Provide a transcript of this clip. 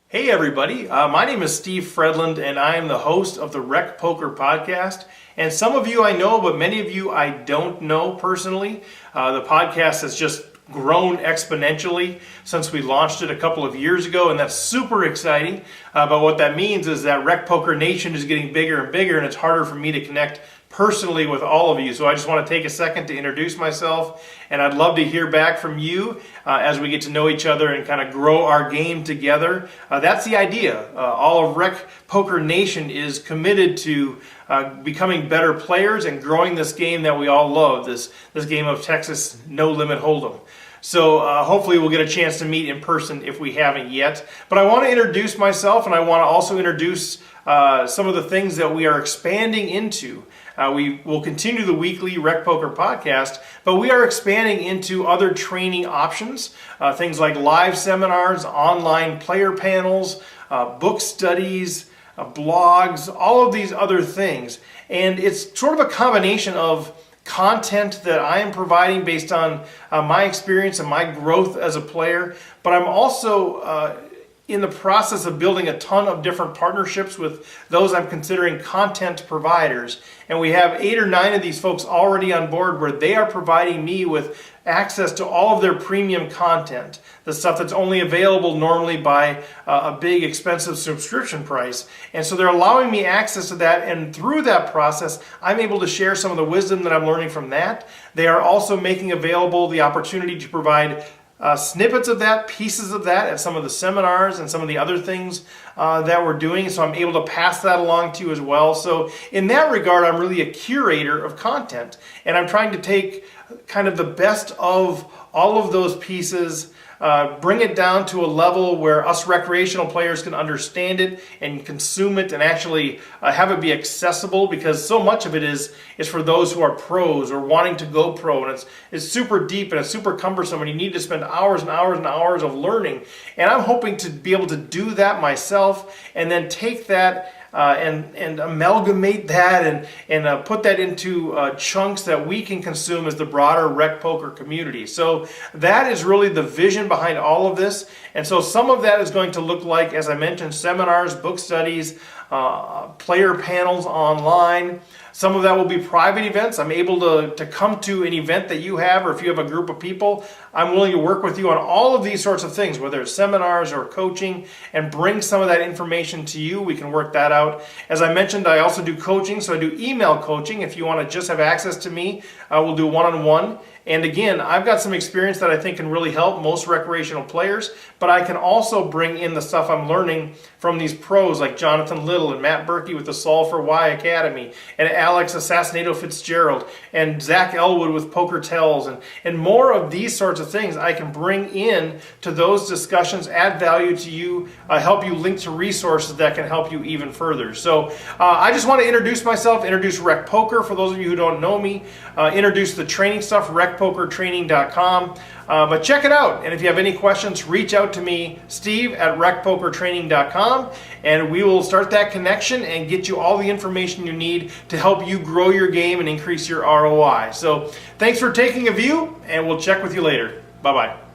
Hey everybody, my name is Steve Fredland and I am the host of the RecPoker podcast. And some of you I know, but many of you I don't know personally. The podcast has just grown exponentially since we launched it a couple of years ago, and that's super exciting. But what that means is that RecPoker Nation is getting bigger and bigger, and it's harder for me to connect personally with all of you. So I just want to take a second to introduce myself, and I'd love to hear back from you as we get to know each other and kind of grow our game together. That's the idea. All of RecPoker Nation is committed to becoming better players and growing this game that we all love, this game of Texas No Limit Hold'em. So hopefully we'll get a chance to meet in person if we haven't yet. But I want to introduce myself, and I want to also introduce some of the things that we are expanding into. We will continue the weekly RecPoker podcast, but we are expanding into other training options, things like live seminars, online player panels, book studies, blogs, all of these other things. And it's sort of a combination of content that I am providing based on my experience and my growth as a player, but I'm also in the process of building a ton of different partnerships with those I'm considering content providers. And we have 8 or 9 of these folks already on board where they are providing me with access to all of their premium content, the stuff that's only available normally by a big expensive subscription price. And so they're allowing me access to that, and through that process I'm able to share some of the wisdom that I'm learning from that. They are also making available the opportunity to provide snippets of that, pieces of that at some of the seminars and some of the other things that we're doing. So I'm able to pass that along to you as well. So in that regard, I'm really a curator of content, and I'm trying to take kind of the best of all of those pieces, bring it down to a level where us recreational players can understand it and consume it and actually have it be accessible, because so much of it is for those who are pros or wanting to go pro, and it's super deep and it's super cumbersome, and you need to spend hours and hours and hours of learning. And I'm hoping to be able to do that myself and then take that and amalgamate that and put that into chunks that we can consume as the broader RecPoker community. So that is really the vision behind all of this. And so some of that is going to look like, as I mentioned, seminars, book studies, player panels online. Some of that will be private events. I'm able to come to an event that you have, or if you have a group of people, I'm willing to work with you on all of these sorts of things, whether it's seminars or coaching, and bring some of that information to you. We can work that out. As I mentioned, I also do coaching, so I do email coaching. If you want to just have access to me, we'll do one-on-one. And again, I've got some experience that I think can really help most recreational players, but I can also bring in the stuff I'm learning from these pros like Jonathan Little and Matt Berkey with the Solve for Why Academy, and Alex Assassinato Fitzgerald, and Zach Elwood with Poker Tells, and more of these sorts of things I can bring in to those discussions, add value to you, help you link to resources that can help you even further. So I just want to introduce myself, introduce RecPoker for those of you who don't know me, introduce the training stuff, RecPokerTraining.com. But check it out, and if you have any questions, reach out to me, Steve at RecPokerTraining.com, and we will start that connection and get you all the information you need to help you grow your game and increase your ROI. So thanks for taking a view, and we'll check with you later. Bye-bye.